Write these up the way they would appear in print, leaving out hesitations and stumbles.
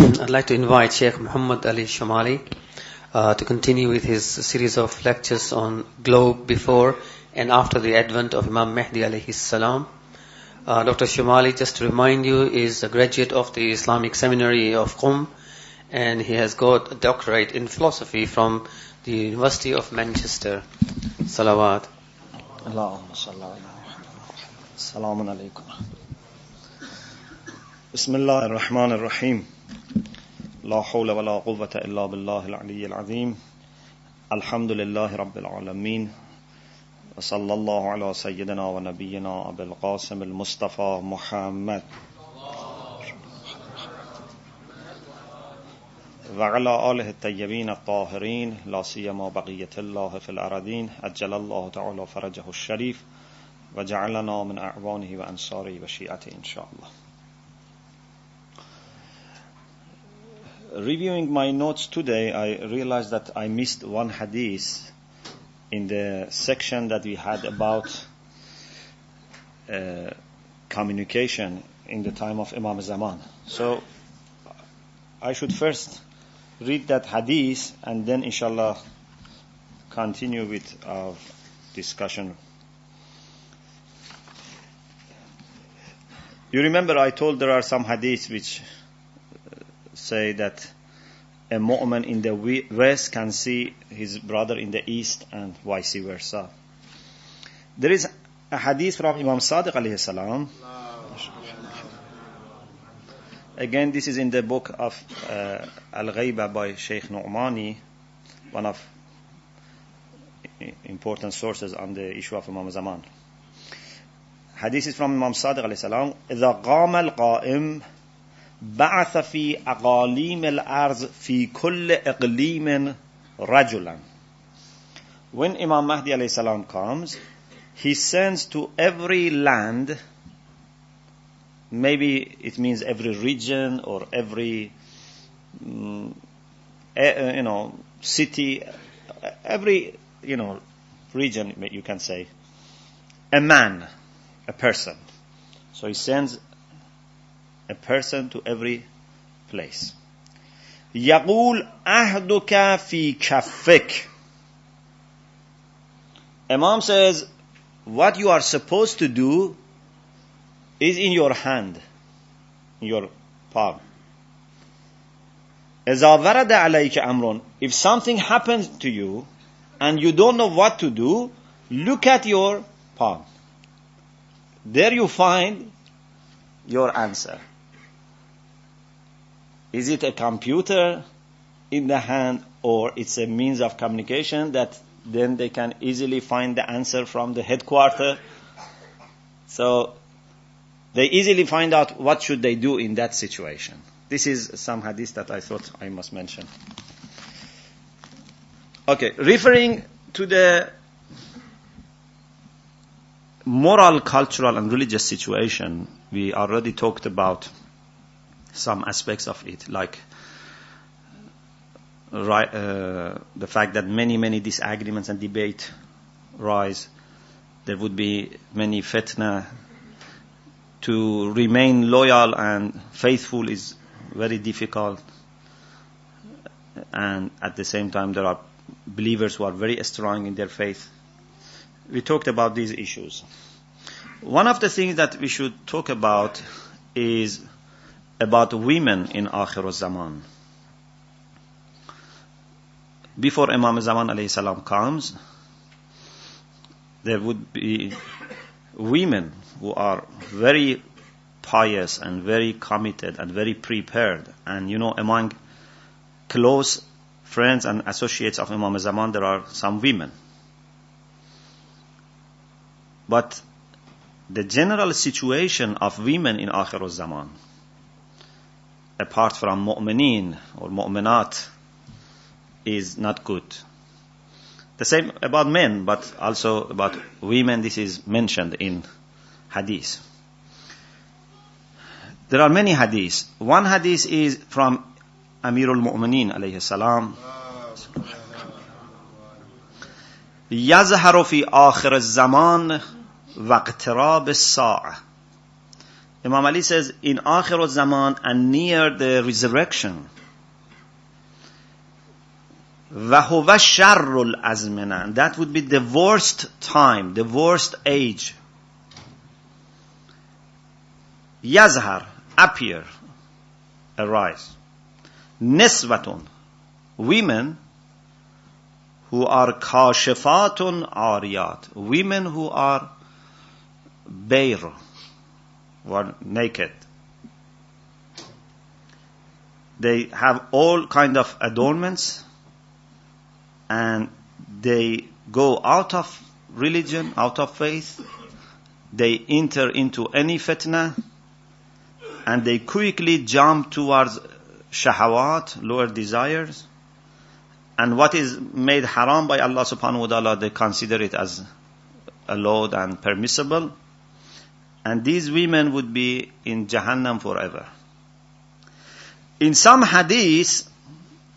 I'd like to invite Sheikh Muhammad Ali Shamali to continue with his series of lectures on globe before and after the advent of Imam Mahdi alayhi salam. Dr. Shamali, just to remind you, is a graduate of the Islamic Seminary of Qom, and he has got a doctorate in philosophy from the University of Manchester. Salawat. Allahumma salli ala Muhammad. Assalamu alaikum. Bismillahir Rahmanir Rahim. La hawla wa la quwwata illa billahi al-aliyyil azim. Alhamdulillahi rabbil alamin. Wa sallallahu ala sayyidina wa nabiyyina Abil Qasim al-Mustafa Muhammad wa ala alihi at-tayyibin at-tahirin la siyama baqiyatullahi fil aradin ajjalallahu ta'ala farajahu ash-sharif wa ja'alana min a'wanihi wa ansarihi wa shi'atihi inshallah. Reviewing my notes today, I realized that I missed one hadith in the section that we had about communication in the time of Imam Zaman. So I should first read that hadith and then inshallah continue with our discussion. You remember I told there are some hadiths which say that a mu'min in the west can see his brother in the east and vice versa. There is a hadith from Imam Sadiq alayhi salam. Again, this is in the book of Al-Ghaiba by Sheikh Nu'mani, one of important sources on the issue of Imam Zaman. Hadith is from Imam Sadiq alayhi salam. إِذَا قَامَ الْقَائِمُ بعث في أقاليم الأرض في كل إقليم رجلا. When Imam Mahdi alayhi salam comes, he sends to every land, maybe it means every region or every city, every region you can say, a man, a person. So he sends a person to every place. يقول أهدك في كفك. Imam says, what you are supposed to do is in your hand, in your palm. إذا ورد عليك أمر. If something happens to you and you don't know what to do, look at your palm. There you find your answer. Is it a computer in the hand, or it's a means of communication that then they can easily find the answer from the headquarters? So they easily find out what should they do in that situation. This is some hadith that I thought I must mention. Okay, referring to the moral, cultural and religious situation, we already talked about some aspects of it, like the fact that many disagreements and debate rise. There would be many fitna. To remain loyal and faithful is very difficult, and at the same time there are believers who are very strong in their faith. We talked about these issues. One of the things that we should talk about is about women in Akhir al-Zaman. Before Imam Zaman alayhi salam comes, there would be women who are very pious and very committed and very prepared. And among close friends and associates of Imam Zaman, there are some women. But the general situation of women in Akhir al-Zaman, apart from mu'mineen or mu'minat, is not good. The same about men, but also about women, this is mentioned in hadith. There are many hadiths. One hadith is from Amirul Mu'mineen alayhi salam. يظهر في آخر الزمان واقتراب الساعة Imam Ali says, in Akhir al-Zaman and near the resurrection, وَهُوَ شَرُّ الْأَزْمِنَةِ, that would be the worst time, the worst age. يَزْهَرْ, appear, arise. نِسْوَةٌ, women who are كَاشِفَاتٌ عَارِيَاتٌ, women who are bare, who are naked. They have all kind of adornments, and they go out of religion, out of faith. They enter into any fitna, and they quickly jump towards shahawat, lower desires. And what is made haram by Allah subhanahu wa ta'ala, they consider it as allowed and permissible. And these women would be in Jahannam forever. In some hadith,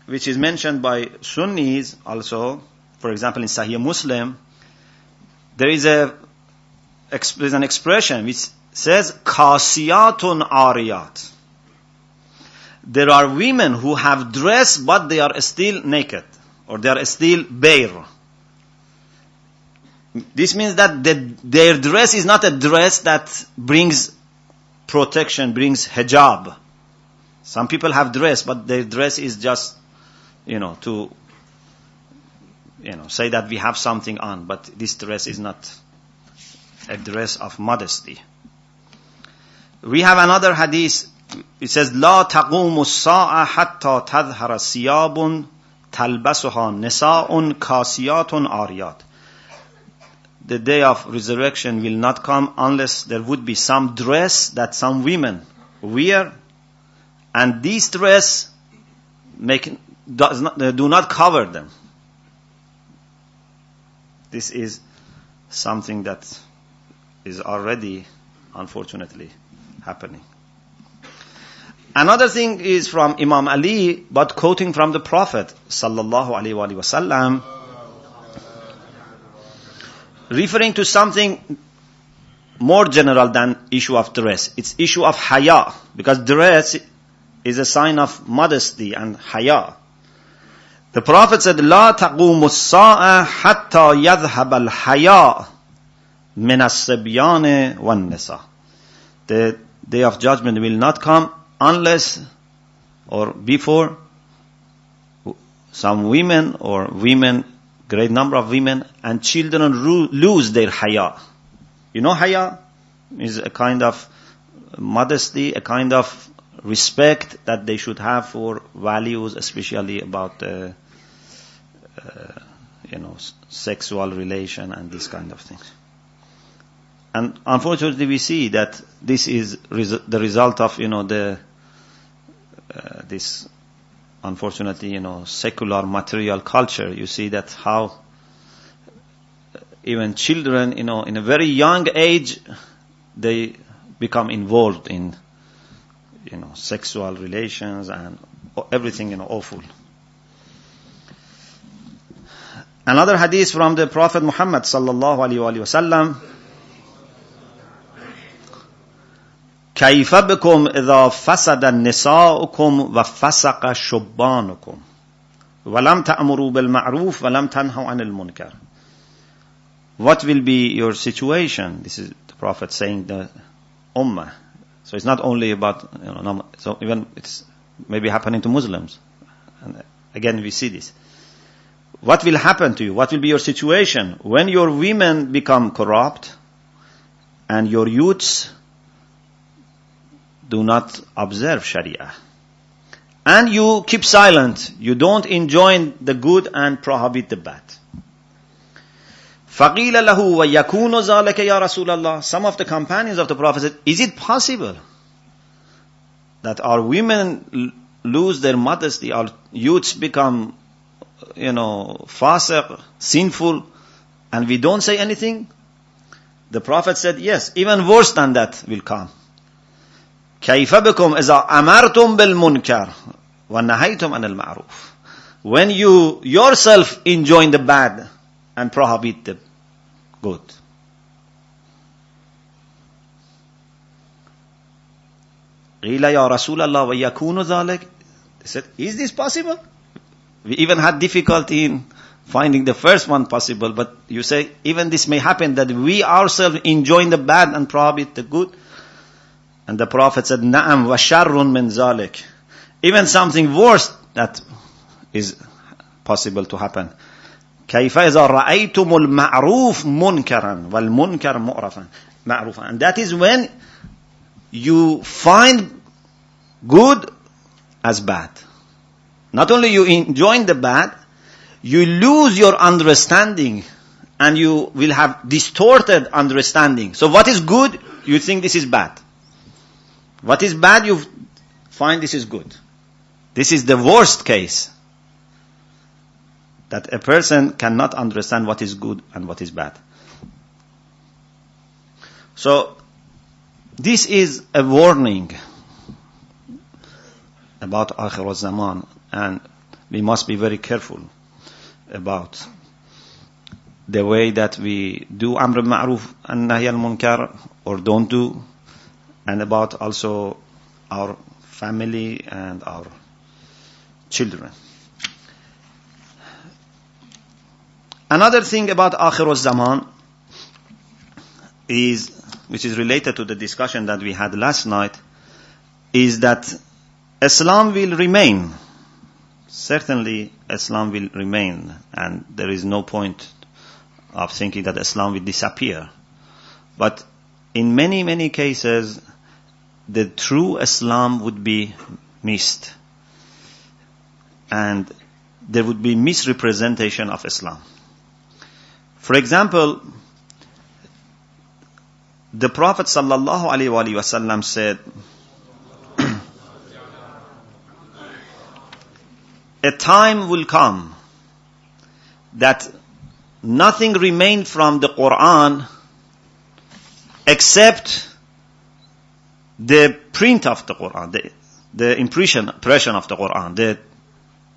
which is mentioned by Sunnis also, for example in Sahih Muslim, there's an expression which says, Kasiyatun Ariyat. There are women who have dress, but they are still naked, or they are still bare. This means that their dress is not a dress that brings protection, brings hijab. Some people have dress, but their dress is just, to, say that we have something on. But this dress is not a dress of modesty. We have another hadith. It says, لا تقوم الساعة حتى تظهر ثياب تلبسها نساء كاسيات عاريات. The day of resurrection will not come unless there would be some dress that some women wear, and this dress do not cover them. This is something that is already, unfortunately, happening. Another thing is from Imam Ali, but quoting from the Prophet sallallahu alaihi wasallam, referring to something more general than issue of dress. It's issue of haya, because dress is a sign of modesty and haya. The Prophet said, لا تقوم الساعة حتى يذهب الحياء من الصبيان والنساء. The day of judgment will not come unless or before some women or great number of women and children lose their haya. Haya is a kind of modesty, a kind of respect that they should have for values, especially about sexual relation and this kind of things. And unfortunately, we see that this is the result of this unfortunately secular material culture. You see that how even children in a very young age they become involved in sexual relations and everything awful. Another hadith from the Prophet Muhammad sallallahu alaihi wasallam. كيف بكم إذا فسد نساؤكم وفسق شبانكم ولم تأمروا بالمعروف ولم تنهوا عن المنكر. What will be your situation? This is the Prophet saying the Ummah. So it's not only about so even it's maybe happening to Muslims. And again we see this. What will happen to you? What will be your situation when your women become corrupt and your youths do not observe Sharia? And you keep silent. You don't enjoin the good and prohibit the bad. فَقِيلَ لَهُ وَيَكُونُ ذَلَكَ يَا رَسُولَ اللَّهِ. Some of the companions of the Prophet said, is it possible that our women lose their modesty, our youths become, fasiq, sinful, and we don't say anything? The Prophet said, yes, even worse than that will come. كَيْفَ بِكُمْ إِذَا أَمَرْتُمْ بِالْمُنْكَرِ وَنَهَيْتُمْ عَنِ الْمَعْرُوفِ. When you yourself enjoin the bad and prohibit the good. قِيلَ يَا رَسُولَ اللَّهِ وَيَكُونُ ذَلِكَ. They said, is this possible? We even had difficulty in finding the first one possible, but you say, even this may happen, that we ourselves enjoying the bad and prohibit the good. And the Prophet said, نَعَمْ وَشَرٌ مِّن ذَلِكَ. Even something worse that is possible to happen. كَيْفَ إِذَا رَأَيْتُمُ الْمَعْرُوفِ مُنْكَرًا وَالْمُنْكَرَ مَعْرُوفًا. And that is when you find good as bad. Not only you enjoying the bad, you lose your understanding and you will have distorted understanding. So what is good, you think this is bad. What is bad, you find this is good. This is the worst case. That a person cannot understand what is good and what is bad. So, this is a warning about Akhir al-Zaman, and we must be very careful about the way that we do Amr al-Ma'ruf and Nahy al-Munkar or don't do, and about also our family and our children. Another thing about Akhir al-Zaman is, which is related to the discussion that we had last night, is that Islam will remain. Certainly Islam will remain, and there is no point of thinking that Islam will disappear. But in many, many cases, the true Islam would be missed. And there would be misrepresentation of Islam. For example, the Prophet sallallahu alaihi wasallam said, a time will come that nothing remained from the Quran except the print of the Quran, the impression of the Quran, the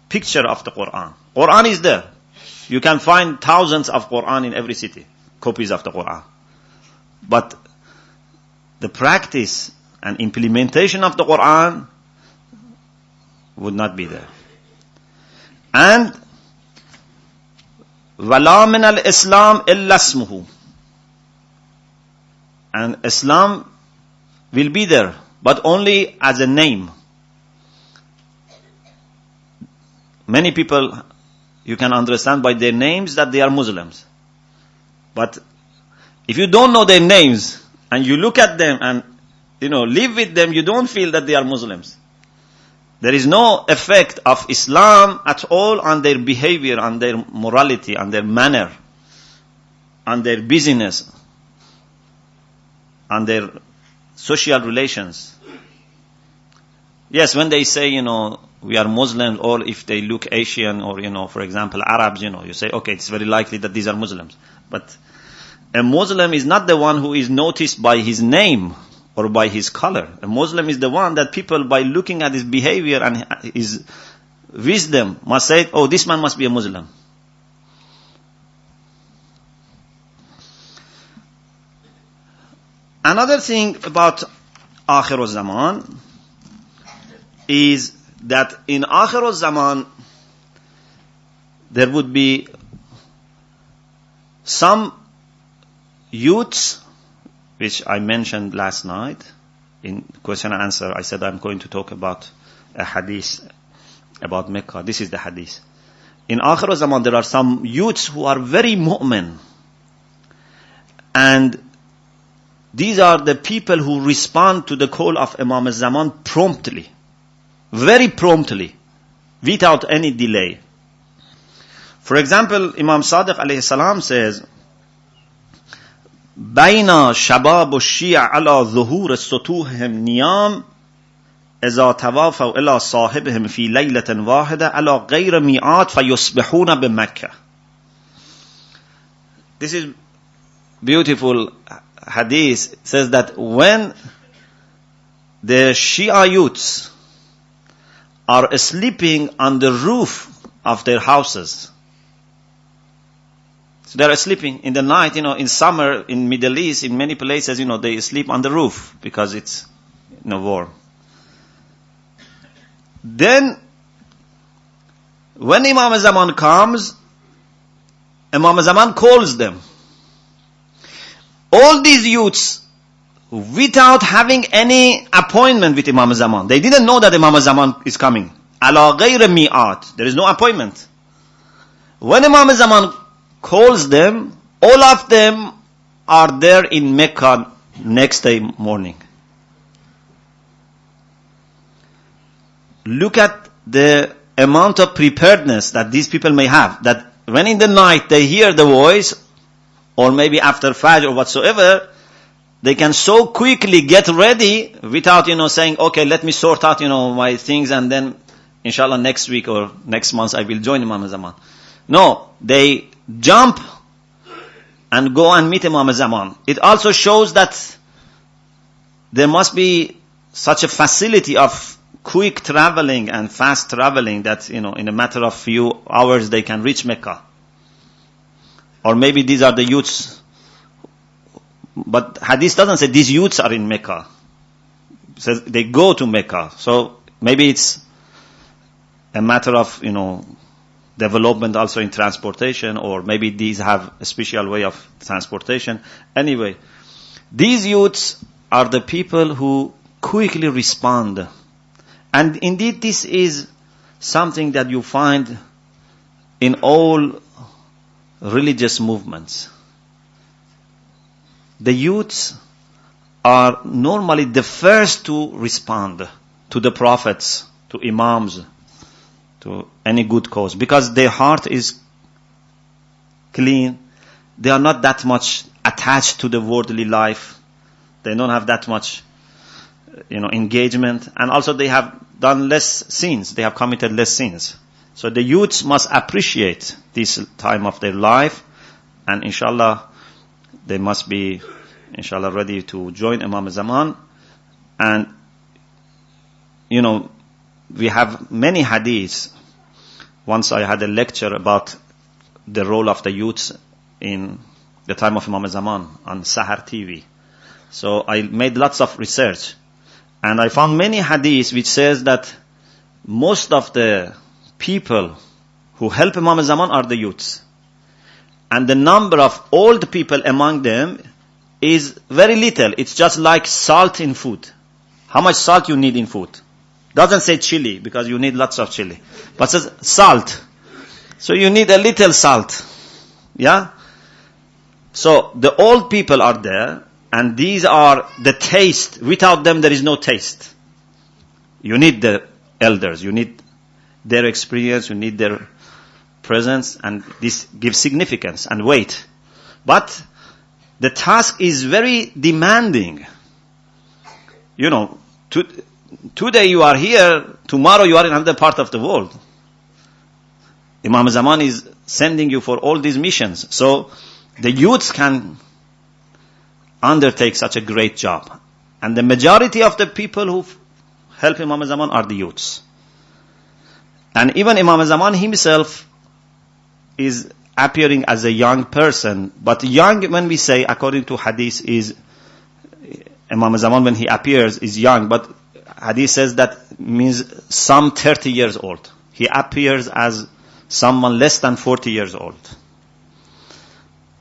picture of the Quran. Quran is there. You can find thousands of Quran in every city, copies of the Quran. But the practice and implementation of the Quran would not be there. And وَلَا مِنَ الْإِسْلَامِ إِلَّا اسْمُهُ. And Islam will be there, but only as a name. Many people, you can understand by their names that they are Muslims. But if you don't know their names, and you look at them and, live with them, you don't feel that they are Muslims. There is no effect of Islam at all on their behavior, on their morality, on their manner, on their business, on their social relations. Yes, when they say, we are Muslims, or if they look Asian, or, for example, Arabs, you say, okay, it's very likely that these are Muslims. But a Muslim is not the one who is noticed by his name or by his color. A Muslim is the one that people, by looking at his behavior and his wisdom, must say, oh, this man must be a Muslim. Another thing about Akhir al-Zaman is that in Akhir al-Zaman there would be some youths, which I mentioned last night in question and answer. I said I'm going to talk about a hadith about Mecca. This is the hadith. In Akhir al-Zaman there are some youths who are very mu'min, and these are the people who respond to the call of Imam al-Zaman promptly, very promptly, without any delay. For example, Imam Sadiq alayhi salam says, بَيْنَ شَبَابُ الشِّيَعَ عَلَى ظُهُورِ السُّطُوحِهِمْ نِيَامٍ إِذَا تَوَافَوْا إِلَى صَاحِبِهِمْ فِي لَيْلَةٍ وَاحِدَةٍ عَلَى غَيْرِ مِيعَاتٍ فَيُصْبِحُونَ بِمَكَّةٍ. This is beautiful hadith. It says that when the Shia youths are sleeping on the roof of their houses, so they are sleeping in the night, in summer, in Middle East, in many places, they sleep on the roof because it's, warm. Then, when Imam Zaman comes, Imam Zaman calls them. All these youths, without having any appointment with Imam Zaman, they didn't know that Imam Zaman is coming. Ala ghayr mi'at. There is no appointment. When Imam Zaman calls them, all of them are there in Mecca next day morning. Look at the amount of preparedness that these people may have. That when in the night they hear the voice, or maybe after Fajr or whatsoever, they can so quickly get ready without, saying, okay, let me sort out, my things and then, inshallah, next week or next month I will join Imam Zaman. No, they jump and go and meet Imam Zaman. It also shows that there must be such a facility of quick traveling and fast traveling that, in a matter of few hours they can reach Mecca. Or maybe these are the youths. But Hadith doesn't say these youths are in Mecca. It says they go to Mecca. So maybe it's a matter of, development also in transportation, or maybe these have a special way of transportation. Anyway, these youths are the people who quickly respond. And indeed this is something that you find in all religious movements. The youths are normally the first to respond to the prophets, to imams, to any good cause, because their heart is clean. They are not that much attached to the worldly life. They don't have that much, engagement. And also they have done less sins. They have committed less sins. So the youths must appreciate this time of their life. And inshallah, they must be, ready to join Imam Zaman. And, we have many hadiths. Once I had a lecture about the role of the youths in the time of Imam Zaman on Sahar TV. So I made lots of research. And I found many hadiths which says that most of the people who help Imam Zaman are the youths. And the number of old people among them is very little. It's just like salt in food. How much salt you need in food? Doesn't say chili, because you need lots of chili. But says salt. So you need a little salt. Yeah? So the old people are there, and these are the taste. Without them there is no taste. You need the elders. You need their experience. You need their presence. And this gives significance and weight. But the task is very demanding. Today you are here, tomorrow you are in another part of the world. Imam Zaman is sending you for all these missions. So the youths can undertake such a great job. And the majority of the people who help Imam Zaman are the youths. And even Imam Zaman himself is appearing as a young person. But young, when we say, according to hadith, is Imam Zaman when he appears is young. But hadith says that means some 30 years old. He appears as someone less than 40 years old.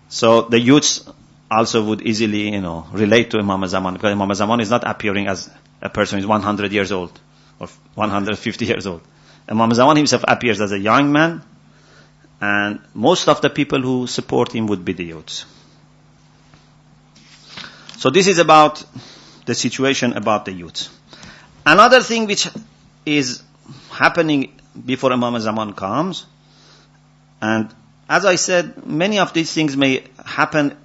So the youths also would easily, relate to Imam Zaman, because Imam Zaman is not appearing as a person who is 100 years old or 150 years old. Imam Zaman himself appears as a young man, and most of the people who support him would be the youths. So this is about the situation about the youth. Another thing which is happening before Imam Zaman comes, and as I said, many of these things may happen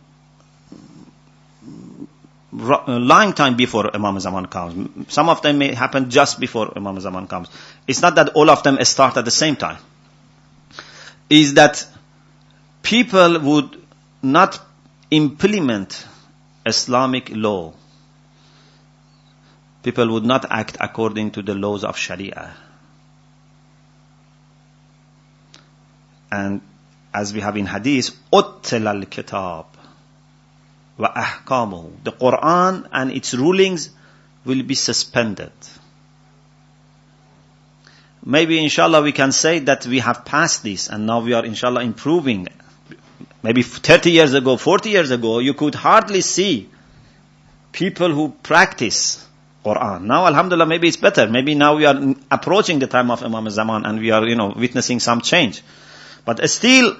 a long time before Imam Zaman comes. Some of them may happen just before Imam Zaman comes. It's not that all of them start at the same time. Is that people would not implement Islamic law. People would not act according to the laws of Sharia. And as we have in Hadith, أُتِّلَ الْكِتَابِ وَأَحْكَامُهُ. The Quran and its rulings will be suspended. maybe inshallah we can say that we have passed this and now we are inshallah improving. Maybe 30 years ago, 40 years ago, you could hardly see people who practice Quran. Now, alhamdulillah, maybe it's better. Maybe now we are approaching the time of Imam Zaman and we are, witnessing some change. But still,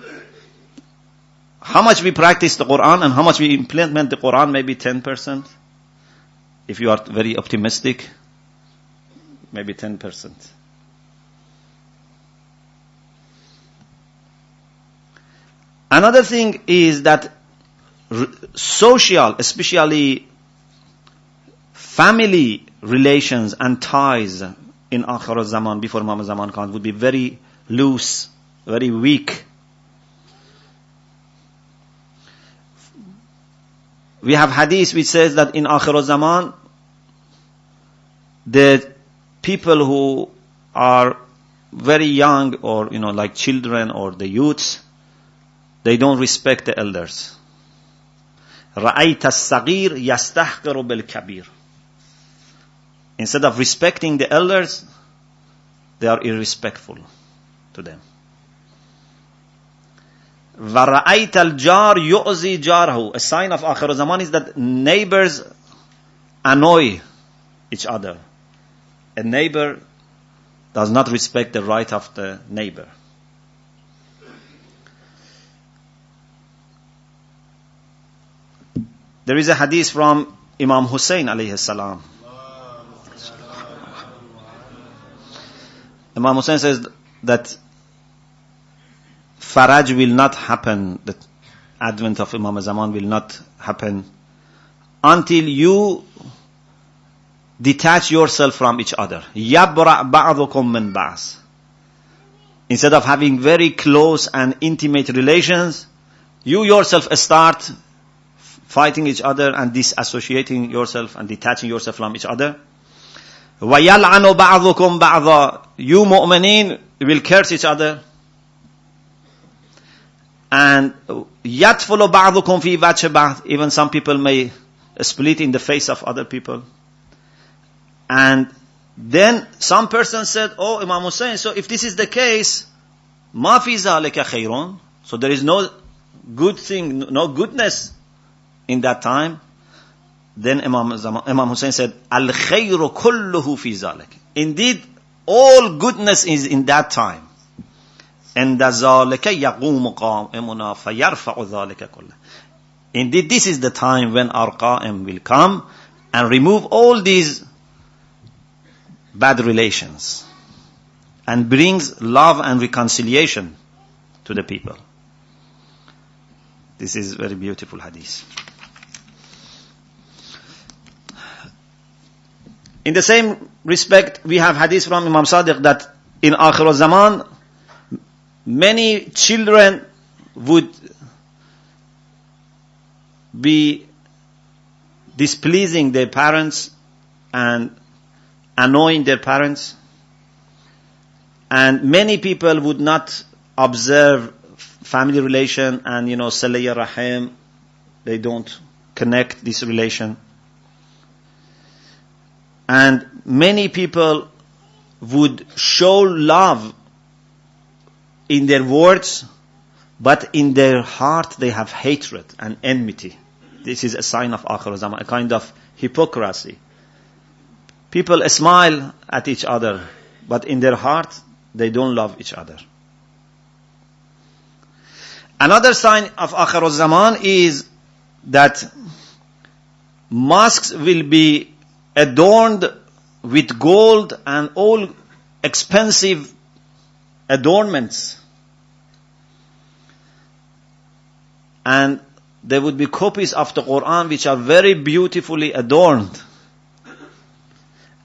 how much we practice the Quran and how much we implement the Quran, maybe 10%. If you are very optimistic, maybe 10%. Another thing is that social, especially family relations and ties in Akhir al-Zaman, before Imam Zaman comes, would be very loose, very weak. We have hadith which says that in Akhir al-Zaman, the people who are very young or, like children or the youths, they don't respect the elders. رَأَيْتَ الصَّغِيرَ يَسْتَحْقِرُ بِالْكَبِيرِ. Instead of respecting the elders, they are irrespectful to them. وَرَأَيْتَ الْجَارِ يُؤْذِي جَارَهُ. A sign of Akhir al-Zaman is that neighbors annoy each other. A neighbor does not respect the right of the neighbor. There is a hadith from Imam Hussein alayhi salam. Imam Hussein says that Faraj will not happen, the advent of Imam Zaman will not happen until you detach yourself from each other. يَبْرَأْ بَعْضُكُمْ مِنْ بَعْضٍ. Instead of having very close and intimate relations, you yourself start fighting each other and disassociating yourself and detaching yourself from each other. وَيَلْعَنُ بَعْضُكُمْ بَعْضًا. You mu'mineen will curse each other. And يَدْفُلُ بَعْضُكُمْ فِي وَجْهِ بَعْضٍ. Even some people may split in the face of other people. And then some person said, oh, Imam Hussein, so if this is the case, مَا فِي ذَلِكَ خَيْرٌ. So there is no good thing, no goodness in that time. Then Imam Hussein said, Al-khayru kulluhu fi zalik. Indeed, all goodness is in that time. And zalika yaqumu qa'imuna fayarfa'u zalika kullah. Indeed, this is the time when our qa'im will come and remove all these bad relations and brings love and reconciliation to the people. This is very beautiful hadith. In the same respect, we have hadith from Imam Sadiq that in Akhir al-Zaman, many children would be displeasing their parents and annoying their parents. And many people would not observe family relation and, Salaya Rahim. They don't connect this relation. And many people would show love in their words, but in their heart they have hatred and enmity. This is a sign of Akhir al-Zaman, a kind of hypocrisy. People smile at each other, but in their heart they don't love each other. Another sign of Akhir al-Zaman is that mosques will be adorned with gold and all expensive adornments. And there would be copies of the Quran which are very beautifully adorned.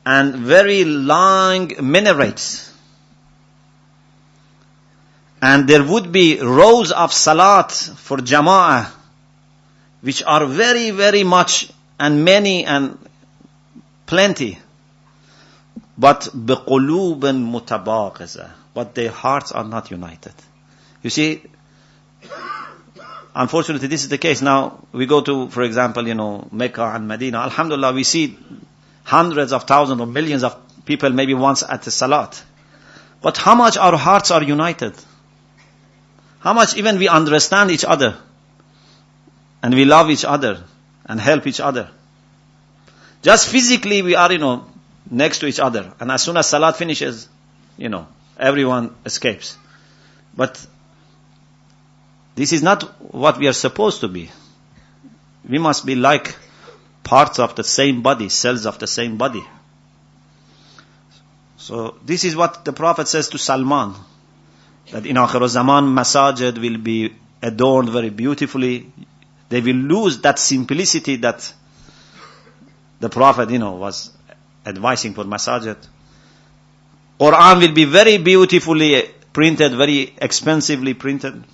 And very long minarets. And there would be rows of salat for jama'ah, which are very, very much and many and plenty, but بِقُلُوبٍ مُتَبَاقِزَةٍ. But their hearts are not united. You see, unfortunately this is the case. Now, we go to, for example, Mecca and Medina. Alhamdulillah, we see hundreds of thousands or millions of people maybe once at the Salat. But how much our hearts are united? How much even we understand each other? And we love each other and help each other. Just physically we are, next to each other. And as soon as Salat finishes, everyone escapes. But this is not what we are supposed to be. We must be like parts of the same body, cells of the same body. So this is what the Prophet says to Salman, that in Akhir al-Zaman, masajid will be adorned very beautifully. They will lose that simplicity that the Prophet, was advising for masajid. Quran will be very beautifully printed, very expensively printed.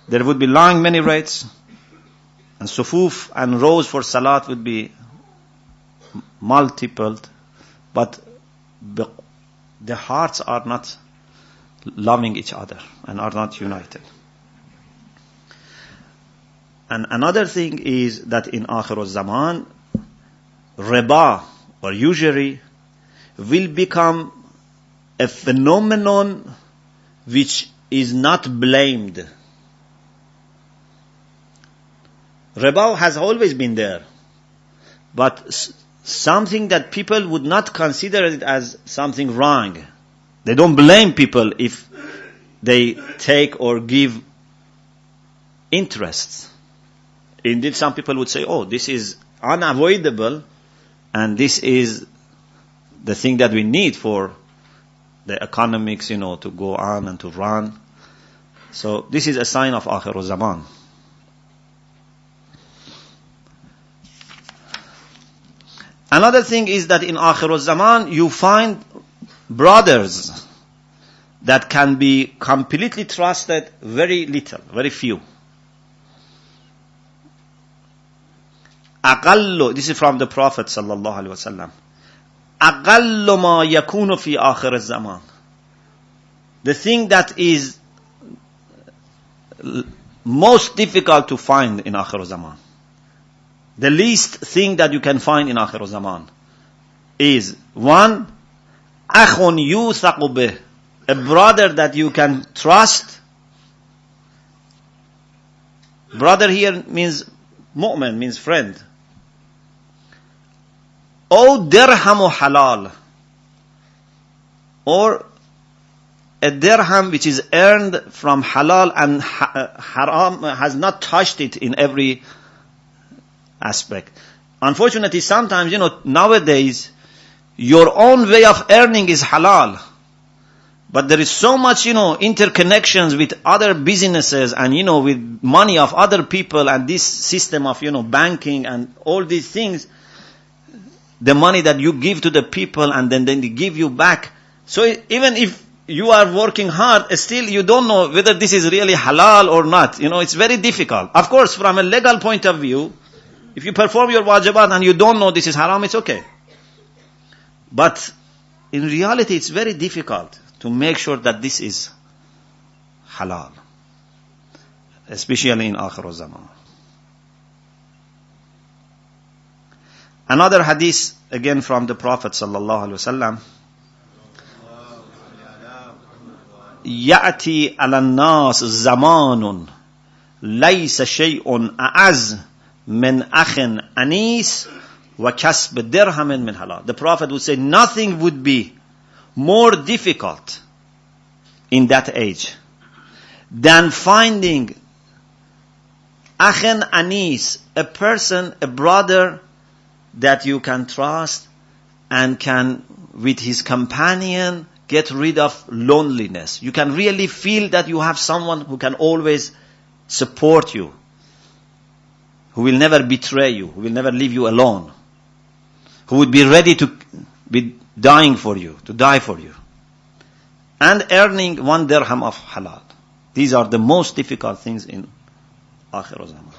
There would be long minarets, and sufuf and rows for salat would be multiplied, but the hearts are not loving each other and are not united. And another thing is that in Akhir al-Zaman, riba or usury will become a phenomenon which is not blamed. Riba has always been there, but something that people would not consider it as something wrong. They don't blame people if they take or give interest. Indeed, some people would say, oh, this is unavoidable, and this is the thing that we need for the economics, to go on and to run. So this is a sign of Akhir al-Zaman. Another thing is that in Akhir al-Zaman, you find brothers that can be completely trusted very little, very few. Aqallu, this is from the Prophet sallallahu alaihi wasallam. Aqallu ma yakunu fi akhir az-zaman. The thing that is most difficult to find in Akhir al-Zaman, the least thing that you can find in Akhir al-Zaman is one, akhun yuthaqu bih, a brother that you can trust. Brother here means mu'min, means friend. O dirhamu halal, or a dirham which is earned from halal and haram has not touched it in every aspect. Unfortunately, sometimes, nowadays, your own way of earning is halal. But there is so much, interconnections with other businesses and, with money of other people and this system of, banking and all these things. The money that you give to the people and then they give you back. So even if you are working hard, still you don't know whether this is really halal or not. It's very difficult. Of course, from a legal point of view, if you perform your wajibat and you don't know this is haram, it's okay. But in reality, it's very difficult to make sure that this is halal, especially in Akhir al-Zaman. Another hadith, again from the Prophet sallallahu alaihi wasallam. يأتي على الناس زمان ليس شيء أعز من أخ أنيس وكسب درهم من halal. The Prophet would say nothing would be more difficult in that age than finding akhen anis, a person, a brother that you can trust and can, with his companion, get rid of loneliness. You can really feel that you have someone who can always support you, who will never betray you, who will never leave you alone, who would be ready to be dying for you, to die for you, and earning 1 dirham of halal. These are the most difficult things in Akhir al-Zaman.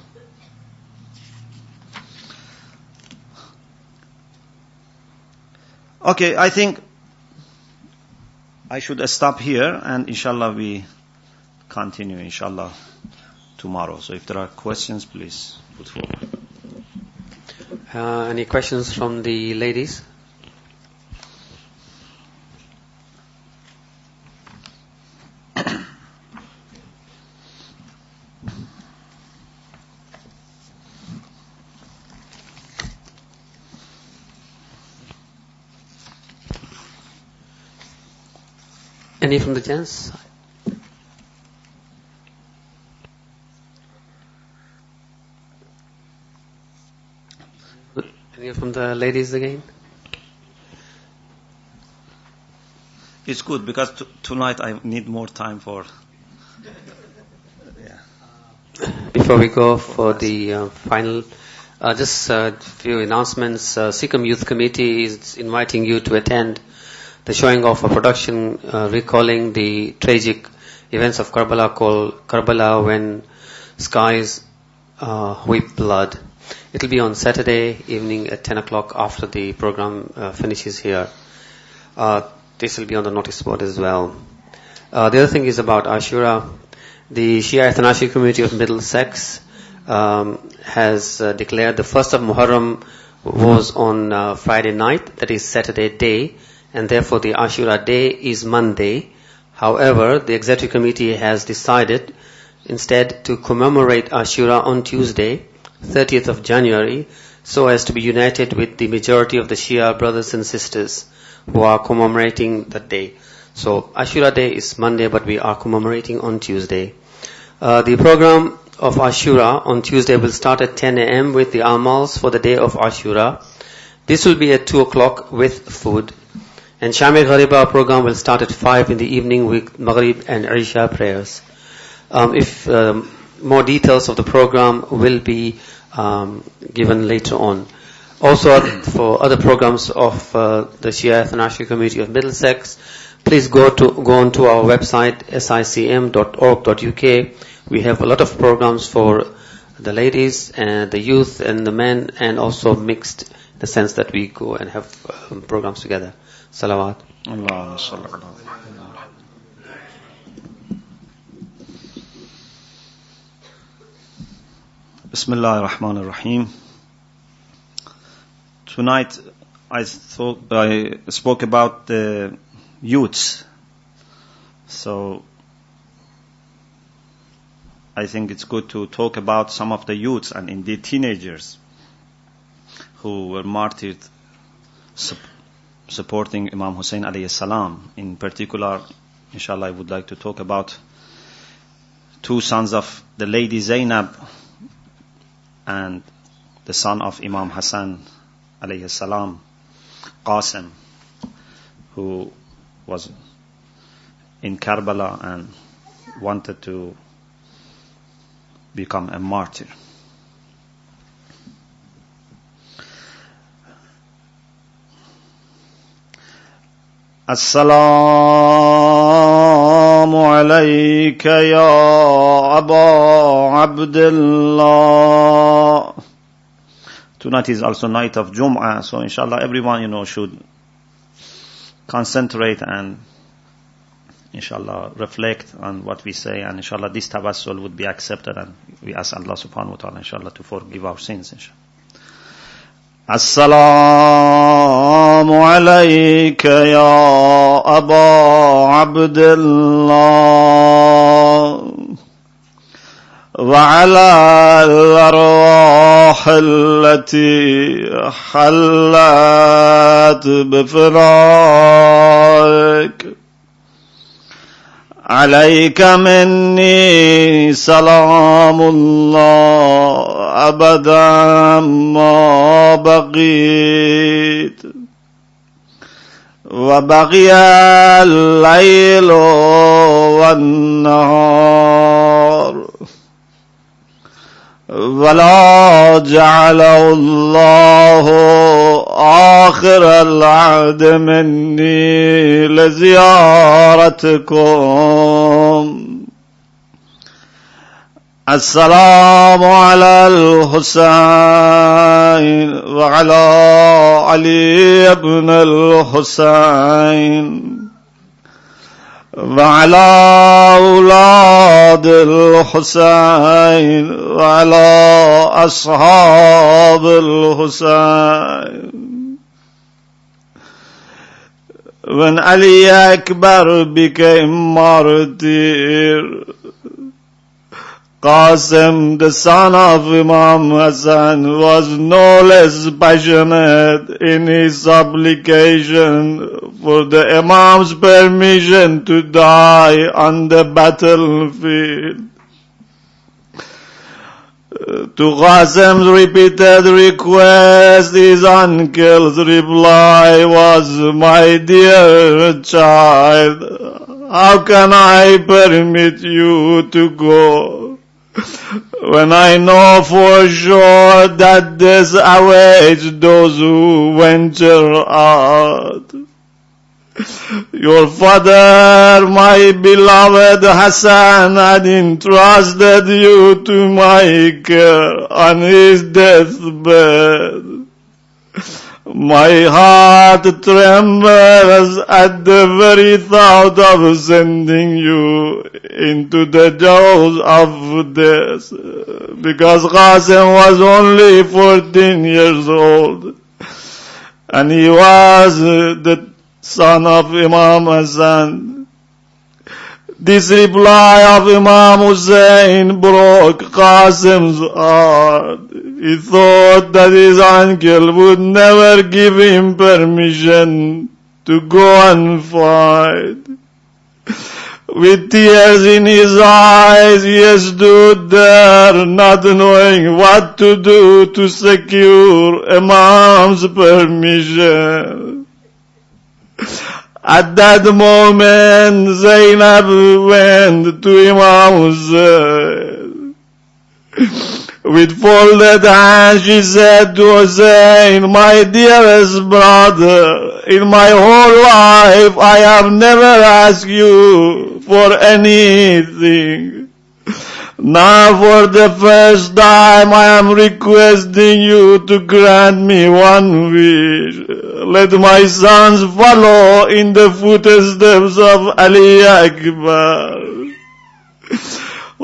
Okay, I think I should stop here, and inshallah we continue inshallah tomorrow. So if there are questions, please put forward. Any questions from the ladies? Any from the gents? Any from the ladies again? It's good because tonight I need more time for. Before we go for the final, just a few announcements. Sikkim Youth Committee is inviting you to attend the showing of a production recalling the tragic events of Karbala called Karbala When Skies Weep Blood. It will be on Saturday evening at 10 o'clock after the program finishes here. This will be on the notice board as well. The other thing is about Ashura. The Shia Ethnashi Community of Middlesex has declared the first of Muharram was on Friday night, that is Saturday day, and therefore the Ashura day is Monday. However, the Executive Committee has decided instead to commemorate Ashura on Tuesday, 30th of January, so as to be united with the majority of the Shia brothers and sisters who are commemorating that day. So Ashura day is Monday, but we are commemorating on Tuesday. The program of Ashura on Tuesday will start at 10 a.m. with the Amals for the day of Ashura. This will be at 2 o'clock with food. And Shami Ghariba program will start at 5 in the evening with Maghrib and Isha prayers. If more details of the program will be given later on. Also, for other programs of the Shia Ethnashi Community of Middlesex, please go on to our website sicm.org.uk. We have a lot of programs for the ladies and the youth and the men, and also mixed in the sense that we go and have programs together. Salawat. Allah sallallahu. Bismillah ar-Rahman ar-Rahim. Tonight I spoke about the youths. So I think it's good to talk about some of the youths and indeed teenagers who were martyred supporting Imam Hussein alayhi salam. In particular, inshallah, I would like to talk about two sons of the lady Zainab and the son of Imam Hassan alayhi salam, Qasim, who was in Karbala and wanted to become a martyr. Assalamu alayka ya Aba Abdullah. Tonight is also night of Jum'ah, so inshallah everyone, should concentrate and inshallah reflect on what we say, and inshallah this tawassul would be accepted, and we ask Allah subhanahu wa ta'ala inshallah to forgive our sins inshallah. Assalamu alayka ya Aba Abdullah وعلى الأرواح التي حلت بفراقك عليك مني سلام الله أبدا ما بقيت وبقي الليل والنهار ولا جعله الله آخر العهد مني لزيارتكم. السلام على الحسين وعلى علي بن الحسين وعلى أولاد الحسين وعلى أصحاب الحسين. When Ali Akbar became martyr, Qasim, the son of Imam Hassan, was no less passionate in his supplication for the Imam's permission to die on the battlefield. To Qasim's repeated request, his uncle's reply was, "My dear child, how can I permit you to go when I know for sure that death awaits those who venture out? Your father, my beloved Hassan, had entrusted you to my care on his deathbed. My heart trembles at the very thought of sending you into the jaws of death, because Qasim was only 14 years old, and he was the son of Imam Hassan." This reply of Imam Hussein broke Qasim's heart. He thought that his uncle would never give him permission to go and fight. With tears in his eyes, he stood there, not knowing what to do to secure Imam's permission. At that moment, Zainab went to Imam Hussein. With folded hands, she said to Hussein, "My dearest brother, in my whole life I have never asked you for anything. Now for the first time I am requesting you to grant me one wish. Let my sons follow in the footsteps of Ali Akbar."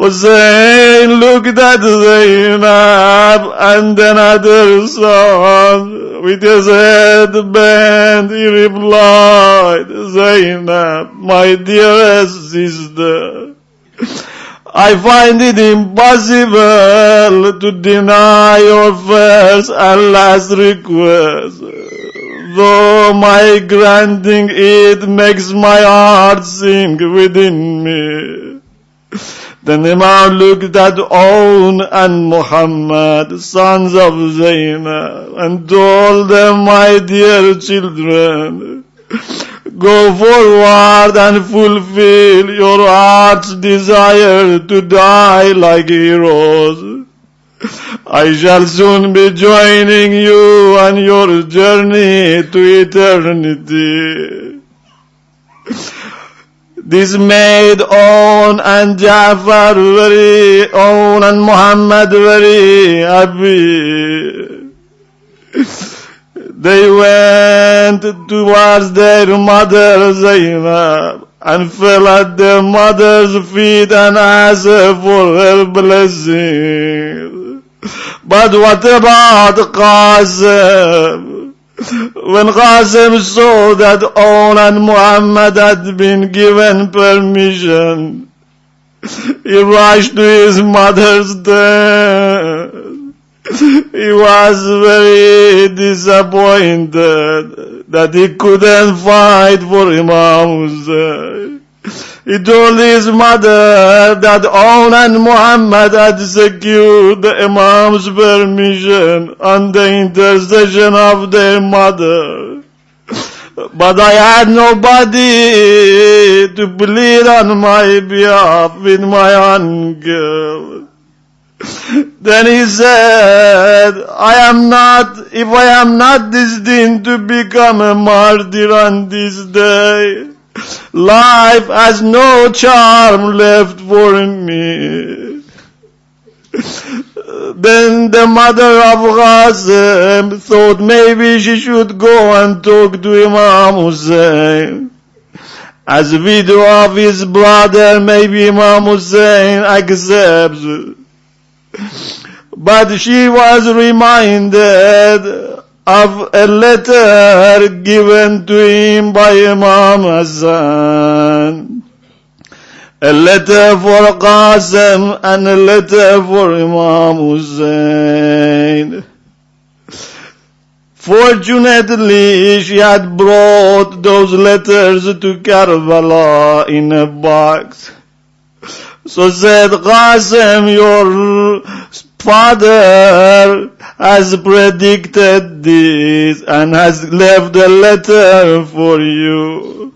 Hussein looked at Zainab and another son. With his head bent, he replied, "Zainab, my dearest sister, I find it impossible to deny your first and last request, though my granting it makes my heart sink within me." Then Imam looked at Aoun and Muhammad, sons of Zainab, and told them, "My dear children, go forward and fulfill your heart's desire to die like heroes. I shall soon be joining you on your journey to eternity." This made Aoun and Muhammad very happy. They went towards their mother Zainab and fell at their mother's feet and asked her for her blessing. But what about Qasim? When Qasim saw that Aoun and Muhammad had been given permission, he rushed to his mother's tent. He was very disappointed that he couldn't fight for Imam Hussein. He told his mother that Aoun and Muhammad had secured the Imam's permission on the intercession of their mother. But I had nobody to plead on my behalf with my uncle. Then he said, if I am not destined to become a martyr on this day, life has no charm left for me. Then the mother of Qasim thought maybe she should go and talk to Imam Hussein. As widow of his brother, maybe Imam Hussein accepts. But she was reminded of a letter given to him by Imam Hassan. A letter for Qasim and a letter for Imam Hussein. Fortunately, she had brought those letters to Karbala in a box. So said Qasim, your father has predicted this and has left a letter for you.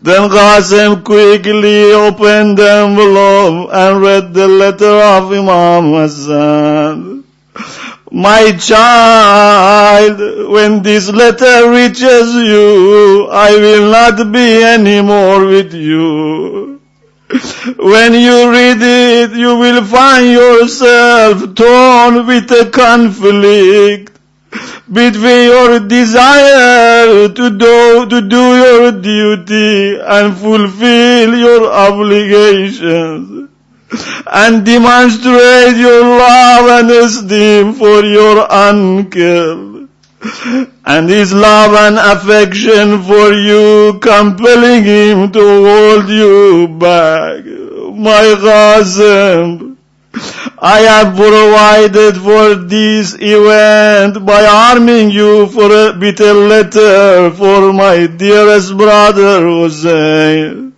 Then Qasim quickly opened the envelope and read the letter of Imam Hassan. My child, when this letter reaches you, I will not be any more with you. When you read it, you will find yourself torn with a conflict between your desire to do your duty and fulfill your obligations and demonstrate your love and esteem for your uncle and his love and affection for you, compelling him to hold you back. My Qasim, I have provided for this event by arming you with a letter for my dearest brother Hussein.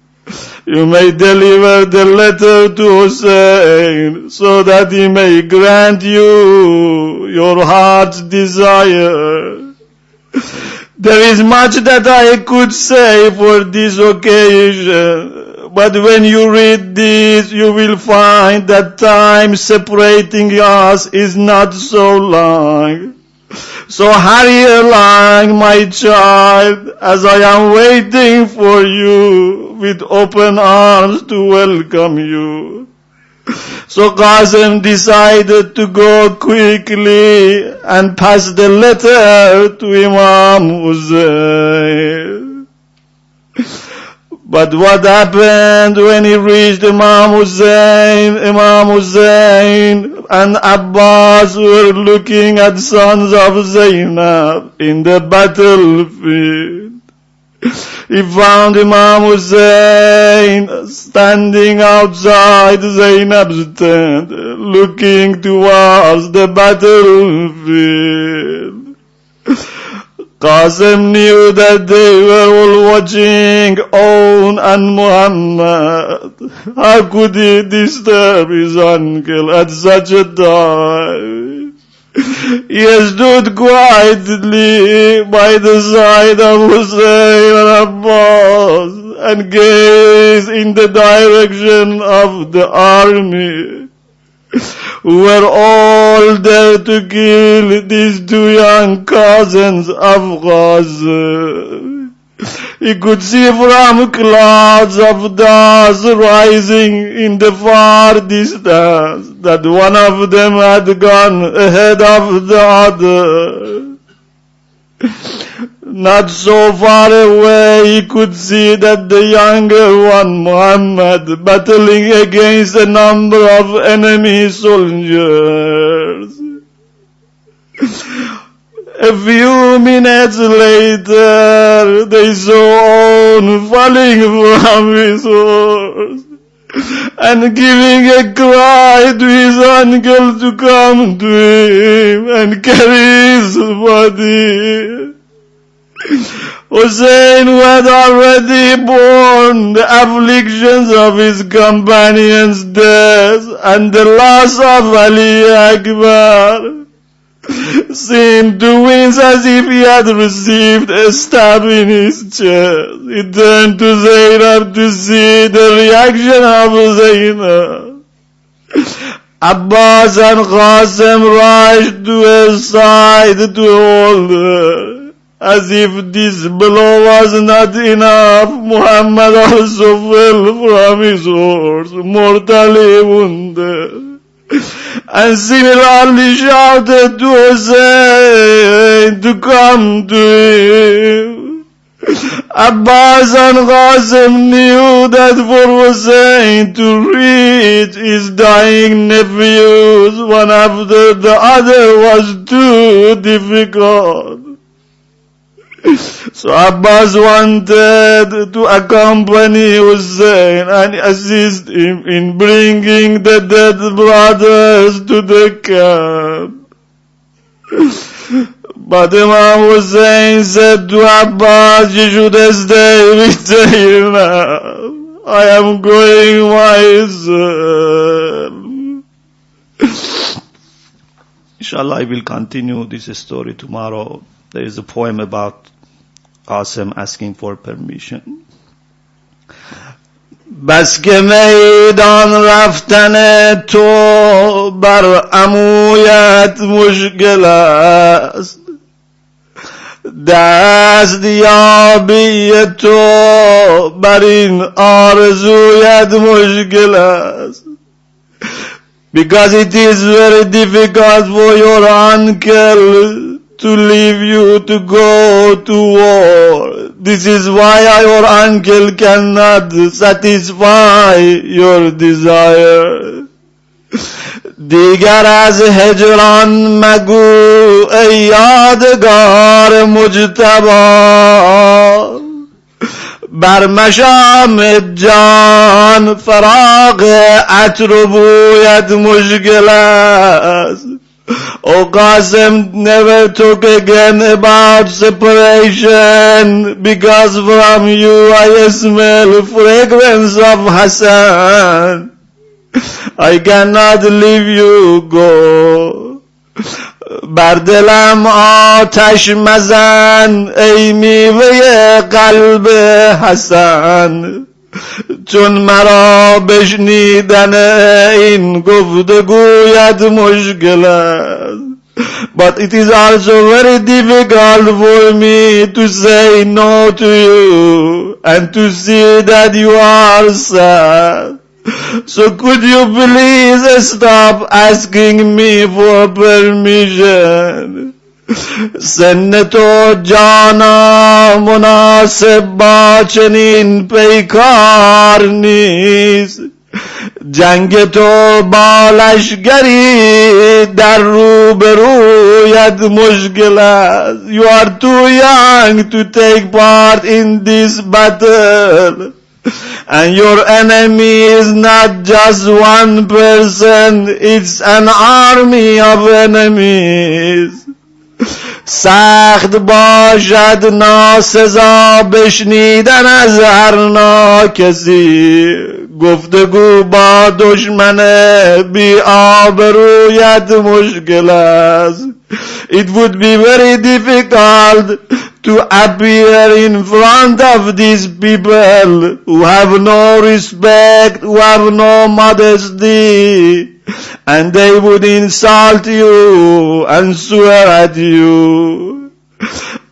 You may deliver the letter to Hussein so that he may grant you your heart's desire. There is much that I could say for this occasion, but when you read this, you will find that time separating us is not so long. So hurry along, my child, as I am waiting for you with open arms to welcome you. So Qasim decided to go quickly and pass the letter to Imam Hussein. But what happened when he reached Imam Hussein? Imam Hussein and Abbas were looking at sons of Zainab in the battlefield. He found Imam Hussein standing outside Zainab's tent, looking towards the battlefield. Qasim knew that they were all watching Own and Muhammad. How could he disturb his uncle at such a time? He stood quietly by the side of Hussein and Abbas and gazed in the direction of the army, who were all there to kill these two young cousins of Qasim. He could see from clouds of dust rising in the far distance that one of them had gone ahead of the other. Not so far away, he could see that the younger one, Muhammad, battling against a number of enemy soldiers. A few minutes later, they saw On falling from his horse and giving a cry to his uncle to come to him and carry his body. Hussein, who had already borne the afflictions of his companion's death and the loss of Ali Akbar, seemed to wince as if he had received a stab in his chest. He turned to Zainab to see the reaction of Zainab. Abbas and Qasim rushed to her side to hold her. As if this blow was not enough, Muhammad also fell from his horse, mortally wounded, and similarly shouted to Hussein to come to him. Abbas and Qasim knew that for Hussein to reach his dying nephews one after the other was too difficult. So Abbas wanted to accompany Hussein and assist him in bringing the dead brothers to the camp. But Imam Hussein said to Abbas, you should stay with here now. I am going myself. Inshallah, I will continue this story tomorrow. There is a poem about Qasim asking for permission. بس که میدان رفتن تو بر عمویت مشکل است، دستیابی تو بر این آرزویت مشکل است. Because it is very difficult for your uncle to leave you to go to war. This is why your uncle cannot satisfy your desire. دیگر از هجران مگو ای یادگار مجتبی، بر مشام جان فراق عطر و بویت مشکل است. O Qasim never talk again about separation, because from you I smell fragrance of Hassan. I cannot leave you go. بر دلم آتش مزن ای میوه قلب حسن، چون مرا بشنیدن این گفتگویت مشکل است. But it is also very difficult for me to say no to you and to see that you are sad. So could you please stop asking me for permission? سن تو جانا مناسب با چنین پیکار نیست. جنگ تو با لشگری در روبرویت مشکل است. You are too young to take part in this battle. And your enemy is not just one person, it's an army of enemies. سخت باشد ناسزا بشنیدن از هر ناکسی، گفتگو با دشمن بی آبرویت مشکل است. It would be very difficult to appear in front of these people who have no respect, who have no modesty, and they would insult you and swear at you.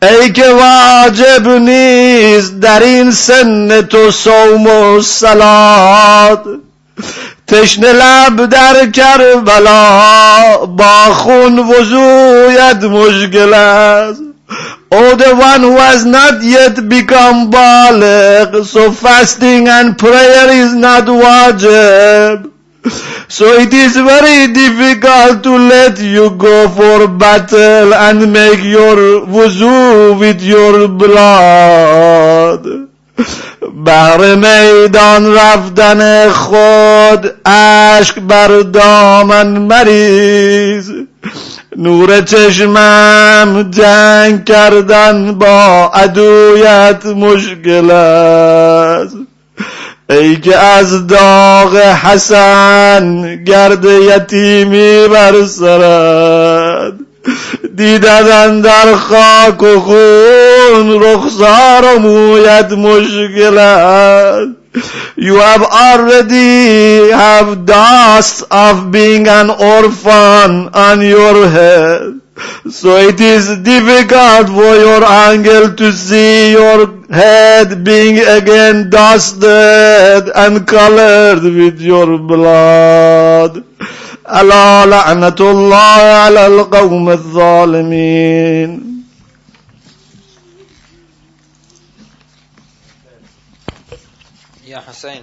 ای که واجب نیست در این سن تو صوم و صلات، تشنه لب در کربلا با خون وضویت مشکل است. Oh, the one who has not yet become baligh, so fasting and prayer is not wajib. So it is very difficult to let you go for battle and make your wuzu with your blood. بهر میدان رفتن خود اشک بر دامن مریز، نور چشمم جنگ کردن با عدویت مشکل است. ای که از داغ حسن گرد یتیمی بر سرت، دیدن در خاک و خون رخسار و مویت مشکل است. You have already have dust of being an orphan on your head. So it is difficult for your uncle to see your head being again dusted and colored with your blood. ألا لعنة الله على القوم الظالمين. Ya Hussein.